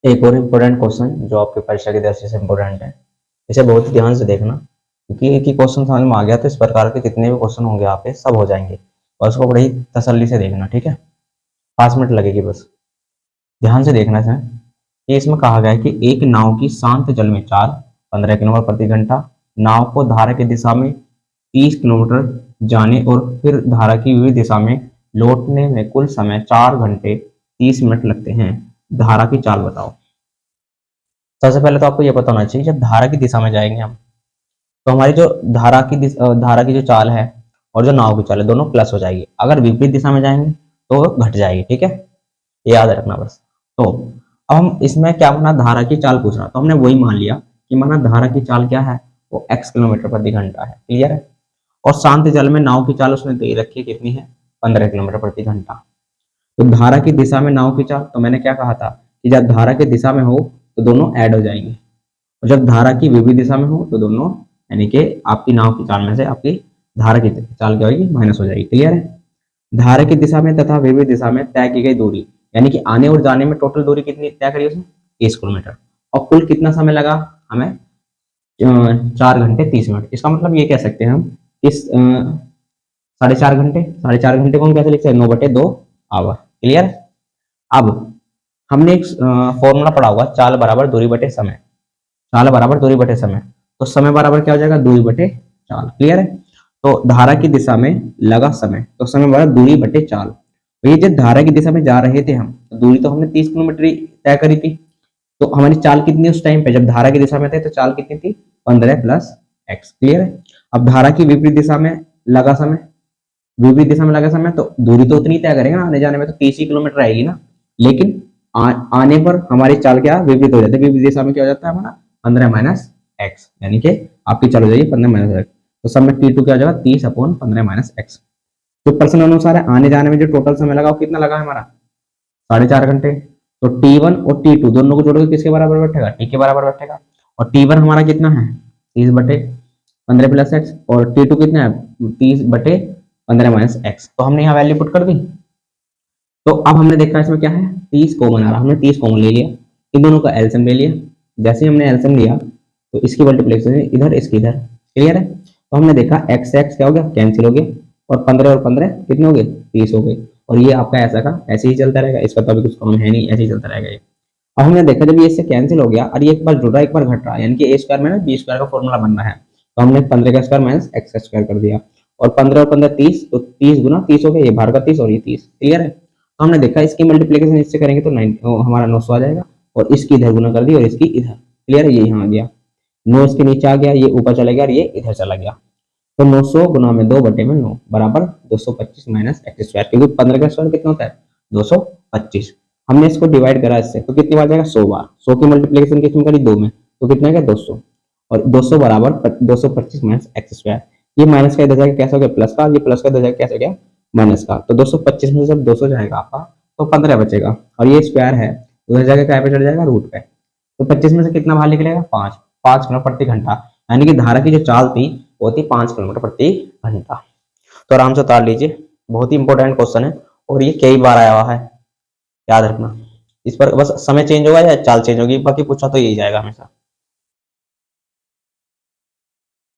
एक और important question जो आपकी परीक्षा की दृष्टि से इम्पोर्टेंट है, इसे बहुत ही ध्यान से देखना, क्योंकि एक ही क्वेश्चन समझ में आ गया तो इस प्रकार के जितने भी क्वेश्चन होंगे आप पे सब हो जाएंगे, और उसको बड़ी तसल्ली से देखना। ठीक है, 5 मिनट लगेगी बस। ध्यान से देखना है कि इसमें कहा गया है कि एक नाव की शांत जल में चाल 15 किलोमीटर प्रति घंटा, नाव को धारा की दिशा में 30 किलोमीटर जाने और फिर धारा की विपरीत दिशा में लौटने में कुल समय 4 घंटे 30 मिनट लगते हैं। धारा की चाल बताओ। सबसे पहले तो आपको यह पता होना चाहिए, जब धारा की दिशा में जाएंगे हम, तो हमारी जो धारा की जो चाल है और जो नाव की चाल है दोनों प्लस हो जाएगी। अगर विपरीत दिशा में जाएंगे तो घट जाएगी। ठीक है, ये याद रखना बस। तो अब हम इसमें क्या माना, धारा की चाल पूछ रहा, तो हमने वही मान लिया कि माना धारा की चाल क्या है, वो x किलोमीटर प्रति घंटा है। क्लियर है। और शांत जल में नाव की चाल उसने दे रखी है, कितनी है, 15 किलोमीटर प्रति घंटा। तो धारा की दिशा में नाव की चाल, तो मैंने क्या कहा था कि जब धारा की दिशा में हो तो दोनों ऐड हो जाएंगे, और जब धारा की विपरीत दिशा में हो तो दोनों, यानी कि आपकी नाव की चाल में से आपकी धारा की चाल क्या होगी, माइनस हो जाएगी। क्लियर है। धारा की दिशा में तथा विपरीत दिशा में तय की गई दूरी, यानी कि आने और जाने में टोटल दूरी कितनी तय करी उसने, 30 किलोमीटर, और कुल कितना समय लगा हमें, 4 घंटे 30 मिनट। इसका मतलब ये कह सकते हैं हम इस 4.5 घंटे को हम कैसे लिख सकते हैं, 9/2 आवर। क्लियर। अब हमने एक फॉर्मूला पढ़ा हुआ, चाल बराबर दूरी बटे समय। चाल बराबर दूरी बटे समय, तो समय बराबर क्या हो जाएगा, दूरी बटे चाल। क्लियर है। तो धारा की दिशा में लगा समय, तो समय बराबर दूरी बटे चाल। तो ये जब धारा की दिशा में जा रहे थे हम, तो दूरी तो हमने 30 किलोमीटर तय करी थी, तो हमारी चाल कितनी उस टाइम पे जब धारा की दिशा में थे, तो चाल कितनी थी, 15 + x। क्लियर है। अब धारा की विपरीत दिशा में लगा समय, विपरीत दिशा में लगा समय, तो दूरी तो उतनी तय करेगा ना, आने जाने में तो 30 ही किलोमीटर आएगी ना, लेकिन आने पर हमारी चाल क्या विपरीत हो जाती है, विपरीत दिशा में क्या हो जाता है हमारा 15 - x, यानी कि आपकी चाल हो जाएगी 15 - x। तो सब में t2 क्या हो जाएगा, 30/15 - x। तो प्रश्न अनुसार है, आने जाने में जो टोटल समय लगा वो कितना लगा हमारा, 4.5 घंटे। तो T1 और T2 दोनों को जोड़ोगे किसके बराबर बैठेगा, T के बराबर बैठेगा। और T1 हमारा कितना है, 30/15 + x, और T2 कितना है, 30/15 - x। तो हमने यहाँ वैल्यू पुट कर दी। तो अब हमने देखा इसमें क्या है, 30 कॉमन आ रहा, हमने 30 कॉमन ले लिया, इन दोनों का एलसीएम ले लिया। जैसे ही हमने एलसीएम लिया तो इसकी मल्टीप्लिकेशन इधर, इसकी इधर। क्लियर है। तो हमने देखा x से x क्या हो गया, कैंसिल हो गया, और 15 और 15 कितने हो गए, 30 हो गए। और ये आपका ऐसा का ऐसे ही चलता रहेगा, इसका तो अभी कुछ काम है नहीं, ऐसे ही चलता रहेगा ये। अब हमने देखा जब ये इससे कैंसिल हो गया और ये एक बार जुड़ रहा है एक बार घट रहा है, यानी कि a स्क्वायर में बी स्क्वायर का फॉर्मूला बनना है, तो हमने 15 का स्क्वायर माइनस x का स्क्वायर कर दिया। और 15 और 15 30, तो 30 गुना 30 हो गया, ये बाहर का 30 और ये 30। क्लियर है। तो हमने देखा इसकी मल्टीप्लिकेशन इससे करेंगे तो 9 हमारा 900 आ जाएगा, और इसकी इधर गुना कर दी और इसकी इधर। क्लियर है, ये यहाँ आ गया, 9 इसके नीचे आ गया, ये ऊपर चला गया और ये इधर चला गया। तो 900 गुना में 2/9 बराबर 225 माइनस x स्क्वायर, क्योंकि 15 का स्क्वायर कितना होता है, 225। हमने इसको डिवाइड करा इससे, तो कितनी बार जाएगा, 100 बार। 100 की मल्टीप्लिकेशन किसमें करी, 2 में, तो कितना है 200, और 200 बराबर 225 माइनस x स्क्वायर। ये माइनस का इधर जाएगा कैसे हो गया, प्लस का, ये प्लस का इधर जाएगा कैसे हो गया, माइनस का। तो 225 में जब 200 जाएगा आपका तो 15 बचेगा, और ये स्क्वायर है उधर जाकर क्या पे चढ़ जाएगा, रूट पे। तो 25 में से कितना बाहर निकलेगा, 5 किलोमीटर प्रति घंटा, यानी कि धारा की जो चाल थी वो थी 5 किलोमीटर प्रति घंटा। तो आराम से उतार लीजिए, बहुत ही इंपॉर्टेंट क्वेश्चन है, और ये कई बार आया हुआ है, याद रखना। इस पर बस समय चेंज होगा या चाल चेंज होगी, बाकी पूछा तो यही जाएगा हमेशा।